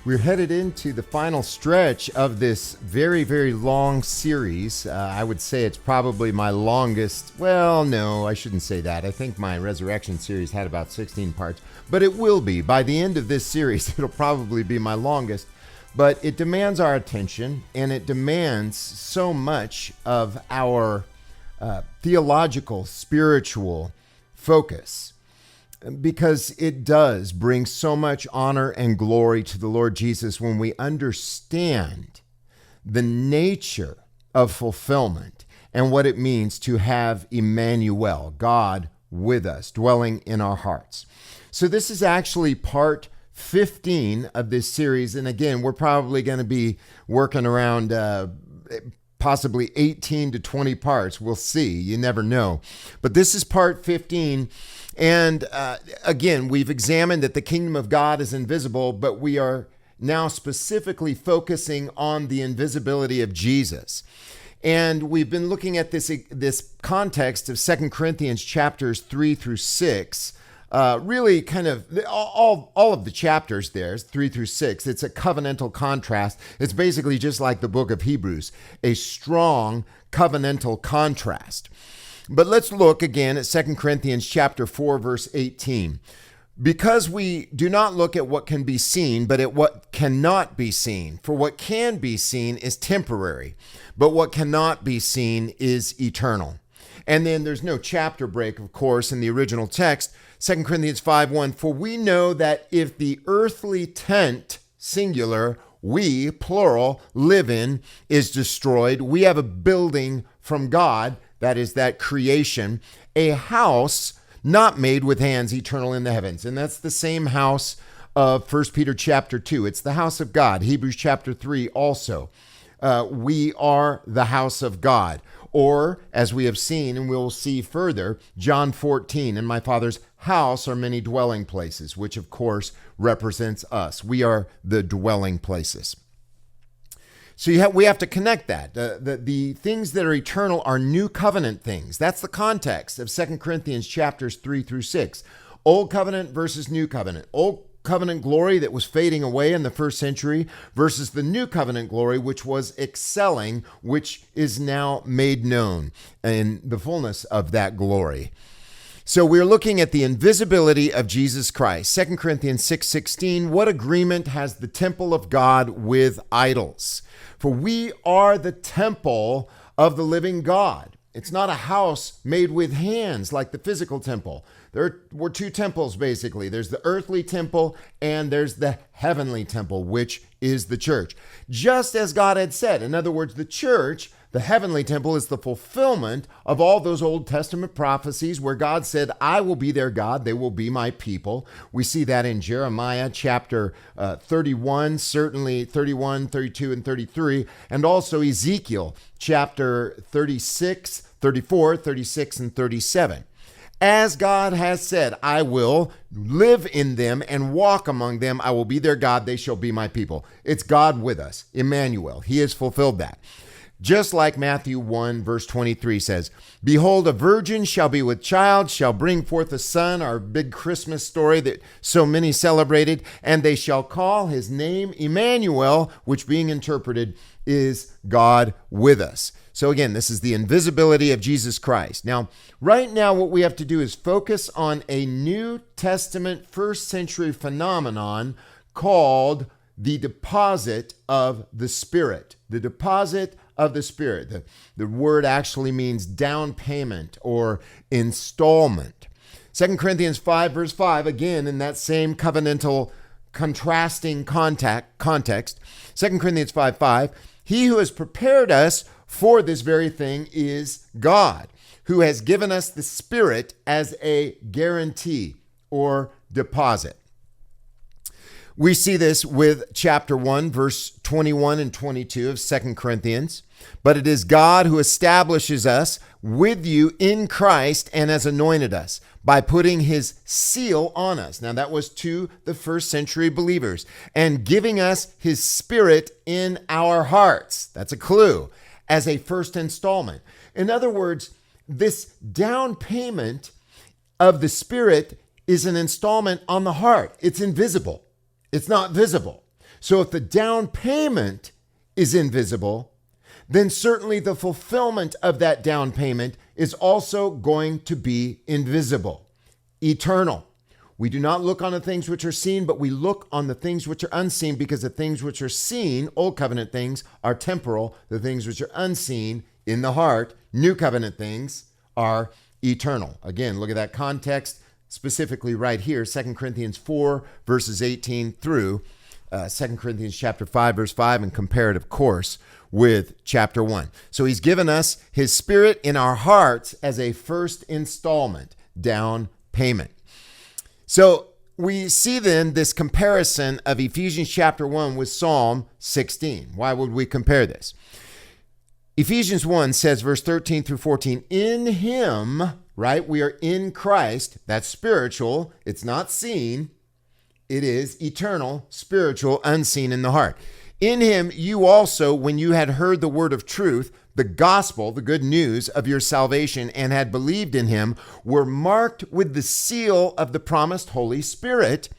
We're headed into the final stretch of this very, very long series. I would say it's probably my longest. Well, no, I shouldn't say that. I think my Resurrection series had about 16 parts, but it will be. By the end of this series, it'll probably be my longest. But it demands our attention, and it demands so much of our theological, spiritual focus, because it does bring so much honor and glory to the Lord Jesus when we understand the nature of fulfillment and what it means to have Emmanuel, God with us, dwelling in our hearts. So this is actually part 15 of this series. And again, we're probably going to be working around possibly 18 to 20 parts. We'll see. You never know. But this is part 15. And again, we've examined that the kingdom of God is invisible, but we are now specifically focusing on the invisibility of Jesus. And we've been looking at this context of 2 Corinthians chapters 3 through 6. Really kind of all of the chapters there, 3 through 6, it's a covenantal contrast. It's basically just like the book of Hebrews, a strong covenantal contrast. But let's look again at 2 Corinthians chapter 4, verse 18. Because we do not look at what can be seen, but at what cannot be seen. For what can be seen is temporary, but what cannot be seen is eternal. And then there's no chapter break, of course, in the original text. 2 Corinthians 5:1, for we know that if the earthly tent, singular, we, plural, live in, is destroyed, we have a building from God, that is that creation, a house not made with hands, eternal in the heavens. And that's the same house of 1 Peter chapter 2. It's the house of God. Hebrews chapter 3 also. We are the house of God. Or, as we have seen, and we'll see further, John 14, in my Father's house are many dwelling places, which of course represents us. We are the dwelling places. So we have to connect that. The things that are eternal are new covenant things. That's the context of 2 Corinthians chapters 3 through 6. Old covenant versus new covenant. Old covenant glory that was fading away in the first century versus the new covenant glory, which was excelling, which is now made known in the fullness of that glory. So we're looking at the invisibility of Jesus Christ. 2 Corinthians 6:16, what agreement has the temple of God with idols? For we are the temple of the living God. It's not a house made with hands like the physical temple. There were two temples, basically. There's the earthly temple and there's the heavenly temple, which is the church. Just as God had said. In other words, the church, the heavenly temple, is the fulfillment of all those Old Testament prophecies where God said, I will be their God, they will be my people. We see that in Jeremiah chapter 31, certainly 31, 32, and 33, and also Ezekiel chapter 36, 34, 36, and 37. As God has said, I will live in them and walk among them. I will be their God. They shall be my people. It's God with us, Emmanuel. He has fulfilled that. Just like Matthew 1, verse 23 says, behold, a virgin shall be with child, shall bring forth a son, our big Christmas story that so many celebrated, and they shall call his name Emmanuel, which being interpreted is God with us. So again, this is the invisibility of Jesus Christ. Now, right now, what we have to do is focus on a New Testament first century phenomenon called the deposit of the Spirit. The deposit of the Spirit. The word actually means down payment or installment. 2 Corinthians 5, verse 5, again, in that same covenantal contrasting context, 2 Corinthians 5:5, he who has prepared us for this very thing is God, who has given us the Spirit as a guarantee or deposit. We see this with chapter 1, verse 21 and 22 of 2 Corinthians. But it is God who establishes us with you in Christ and has anointed us by putting his seal on us. Now that was to the first century believers, and giving us his Spirit in our hearts. That's a clue, as a first installment. In other words, this down payment of the Spirit is an installment on the heart. It's invisible. It's not visible. So if the down payment is invisible, then certainly the fulfillment of that down payment is also going to be invisible, eternal. We do not look on the things which are seen, but we look on the things which are unseen, because the things which are seen, old covenant things, are temporal. The things which are unseen in the heart, new covenant things, are eternal. Again, look at that context specifically right here, 2 Corinthians 4, verses 18 through 2 Corinthians chapter 5, verse 5, and compare it, of course, with chapter 1. So he's given us his Spirit in our hearts as a first installment, down payment. So we see then this comparison of Ephesians chapter 1 with Psalm 16. Why would we compare this? Ephesians 1 says, verse 13 through 14, in him, right? We are in Christ. That's spiritual. It's not seen. It is eternal, spiritual, unseen in the heart. In him, you also, when you had heard the word of truth, the gospel, the good news of your salvation, and had believed in him, were marked with the seal of the promised Holy Spirit.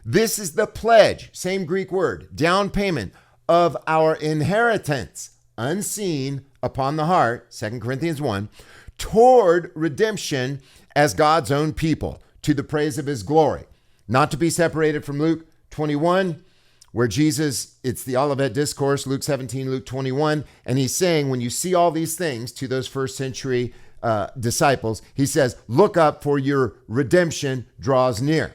This is the pledge, same Greek word, down payment of our inheritance, unseen upon the heart, 2 Corinthians 1, toward redemption as God's own people, to the praise of his glory. Not to be separated from Luke 21, where Jesus, it's the Olivet Discourse, Luke 17, Luke 21, and he's saying, when you see all these things to those first century disciples, he says, look up, for your redemption draws near.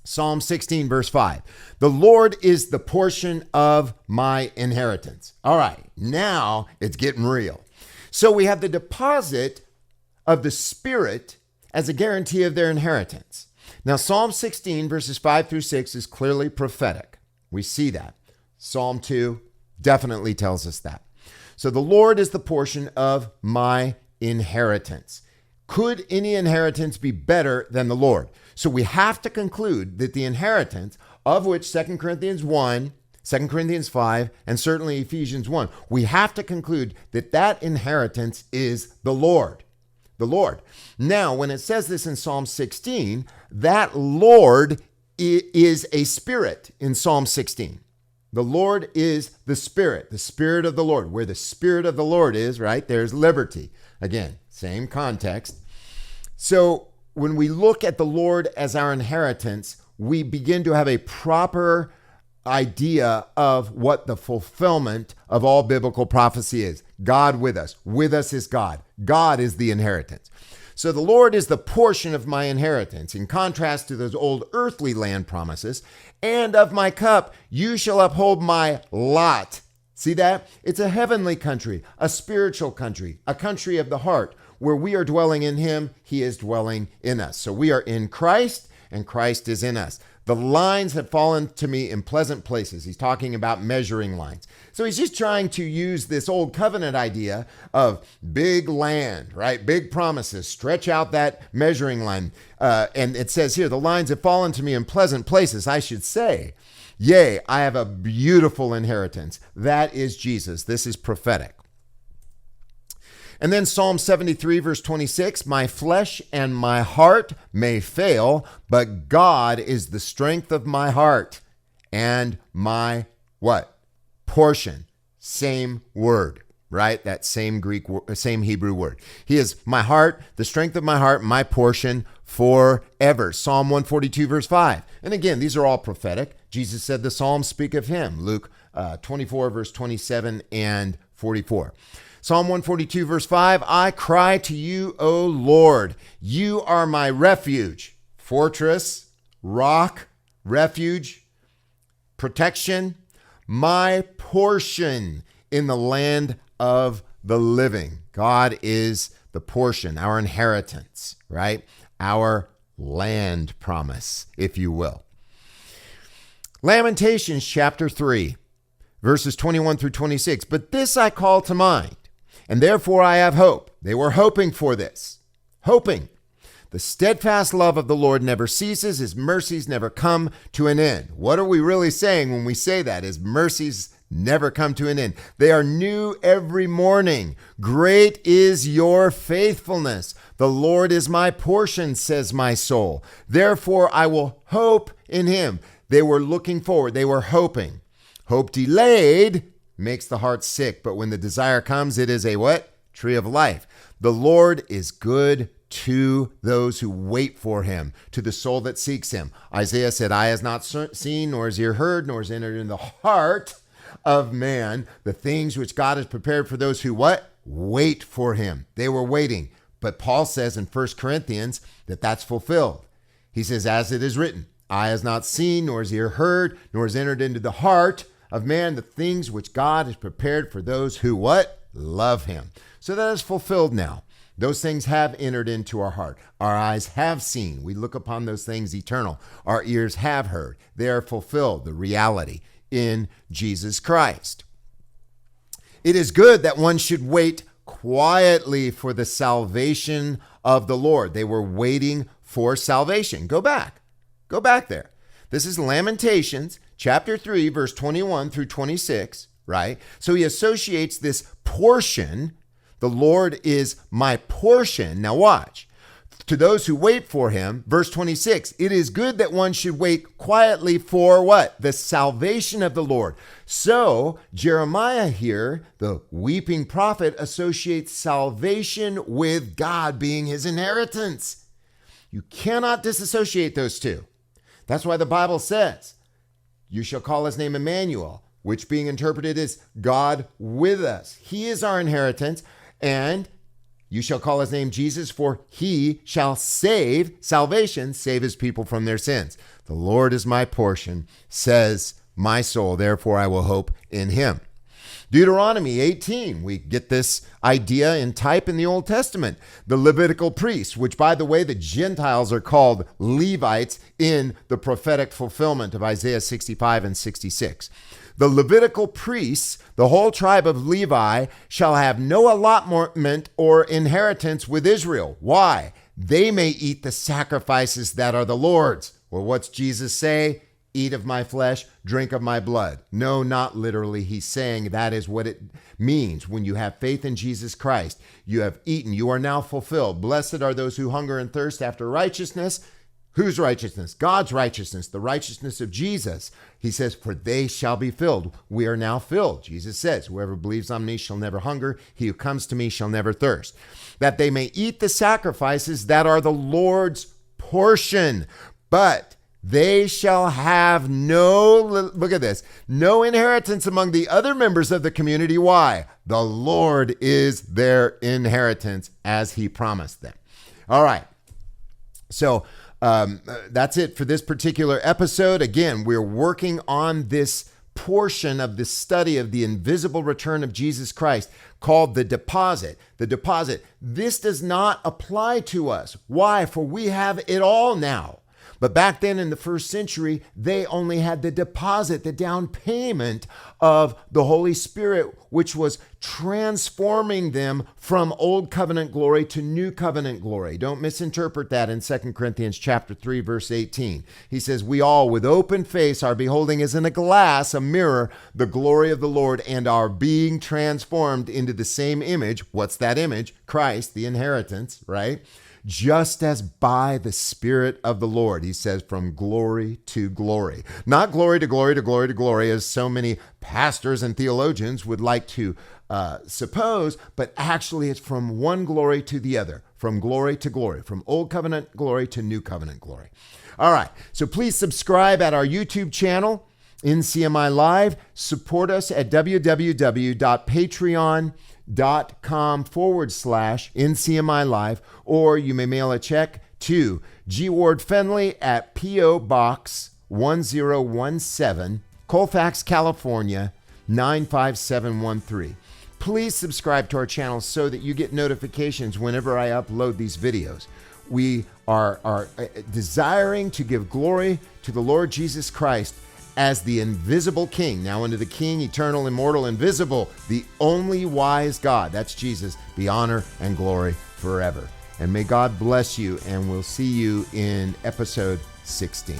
Psalm 16, verse 5, the Lord is the portion of my inheritance. All right, now it's getting real. So we have the deposit of the Spirit as a guarantee of their inheritance. Now, Psalm 16, verses 5 through 6 is clearly prophetic. We see that. Psalm 2 definitely tells us that. So the Lord is the portion of my inheritance. Could any inheritance be better than the Lord? So we have to conclude that the inheritance, of which 2 Corinthians 1, 2 Corinthians 5, and certainly Ephesians 1, we have to conclude that that inheritance is the Lord. The Lord. Now, when it says this in Psalm 16, that Lord is a spirit in Psalm 16. The Lord is the Spirit of the Lord. Where the Spirit of the Lord is, right, there's liberty. Again, same context. So when we look at the Lord as our inheritance, we begin to have a proper idea of what the fulfillment of all biblical prophecy is. God with us. With us is God. God is the inheritance. So the Lord is the portion of my inheritance, in contrast to those old earthly land promises. And of my cup, you shall uphold my lot. See that? It's a heavenly country, a spiritual country, a country of the heart, where we are dwelling in him, he is dwelling in us. So we are in Christ, and Christ is in us. The lines have fallen to me in pleasant places. He's talking about measuring lines. So he's just trying to use this old covenant idea of big land, right? Big promises. Stretch out that measuring line. And it says here, the lines have fallen to me in pleasant places. I should say, yea, I have a beautiful inheritance. That is Jesus. This is prophetic. And then Psalm 73, verse 26, my flesh and my heart may fail, but God is the strength of my heart and my what? Portion. Same word, right? That same same Hebrew word. He is my heart, the strength of my heart, my portion forever. Psalm 142, verse 5. And again, these are all prophetic. Jesus said the Psalms speak of him. Luke 24, verse 27 and 44. Psalm 142, verse 5, I cry to you, O Lord. You are my refuge, fortress, rock, refuge, protection, my portion in the land of the living. God is the portion, our inheritance, right? Our land promise, if you will. Lamentations chapter 3, verses 21 through 26. But this I call to mind, and therefore I have hope. They were hoping for this. Hoping. The steadfast love of the Lord never ceases. His mercies never come to an end. What are we really saying when we say that? His mercies never come to an end. They are new every morning. Great is your faithfulness. The Lord is my portion, says my soul. Therefore I will hope in him. They were looking forward. They were hoping. Hope delayed makes the heart sick, but when the desire comes, it is a what? Tree of life. The Lord is good to those who wait for him, to the soul that seeks him. Isaiah said, eye has not seen, nor has ear heard, nor has entered in the heart of man the things which God has prepared for those who what? Wait for him. They were waiting. But Paul says in 1 Corinthians that that's fulfilled. He says, as it is written, eye has not seen, nor has ear heard, nor has entered into the heart of man the things which God has prepared for those who what? Love him. So that is fulfilled now. Those things have entered into our heart. Our eyes have seen. We look upon those things eternal. Our ears have heard. They are fulfilled, the reality in Jesus Christ. It is good that one should wait quietly for the salvation of the Lord. They were waiting for salvation. Go back there. This is Lamentations chapter 3, verse 21 through 26, right? So he associates this portion. The Lord is my portion. Now watch. To those who wait for him, verse 26, it is good that one should wait quietly for what? The salvation of the Lord. So Jeremiah here, the weeping prophet, associates salvation with God being his inheritance. You cannot disassociate those two. That's why the Bible says, you shall call his name Emmanuel, which being interpreted is God with us. He is our inheritance. And you shall call his name Jesus, for he shall save his people from their sins. The Lord is my portion, says my soul, therefore I will hope in him. Deuteronomy 18, we get this idea in type in the Old Testament. The Levitical priests, which by the way, the Gentiles are called Levites in the prophetic fulfillment of Isaiah 65 and 66. The Levitical priests, the whole tribe of Levi, shall have no allotment or inheritance with Israel. Why? They may eat the sacrifices that are the Lord's. Well, what's Jesus say? Eat of my flesh, drink of my blood. No, not literally. He's saying that is what it means. When you have faith in Jesus Christ, you have eaten. You are now fulfilled. Blessed are those who hunger and thirst after righteousness. Whose righteousness? God's righteousness, the righteousness of Jesus. He says, for they shall be filled. We are now filled. Jesus says, whoever believes on me shall never hunger. He who comes to me shall never thirst. That they may eat the sacrifices that are the Lord's portion. But they shall have no inheritance among the other members of the community. Why? The Lord is their inheritance as he promised them. All right. So, that's it for this particular episode. Again, we're working on this portion of the study of the invisible return of Jesus Christ called the deposit. The deposit. This does not apply to us. Why? For we have it all now. But back then in the first century, they only had the deposit, the down payment of the Holy Spirit, which was transforming them from old covenant glory to new covenant glory. Don't misinterpret that in 2 Corinthians chapter 3, verse 18. He says, we all with open face are beholding as in a glass, a mirror, the glory of the Lord, and are being transformed into the same image. What's that image? Christ, the inheritance, right? Just as by the Spirit of the Lord, he says, from glory to glory. Not glory to glory to glory to glory, as so many pastors and theologians would like to suppose, but actually it's from one glory to the other, from glory to glory, from old covenant glory to new covenant glory. All right, so please subscribe at our YouTube channel, NCMI Live. Support us at www.patreon.com/NCMI Live, or you may mail a check to G. Ward Fenley at P.O. Box 1017, Colfax, California, 95713. Please subscribe to our channel so that you get notifications whenever I upload these videos. We are desiring to give glory to the Lord Jesus Christ as the invisible King. Now unto the King, eternal, immortal, invisible, the only wise God, that's Jesus, be honor and glory forever. And may God bless you, and we'll see you in episode 16.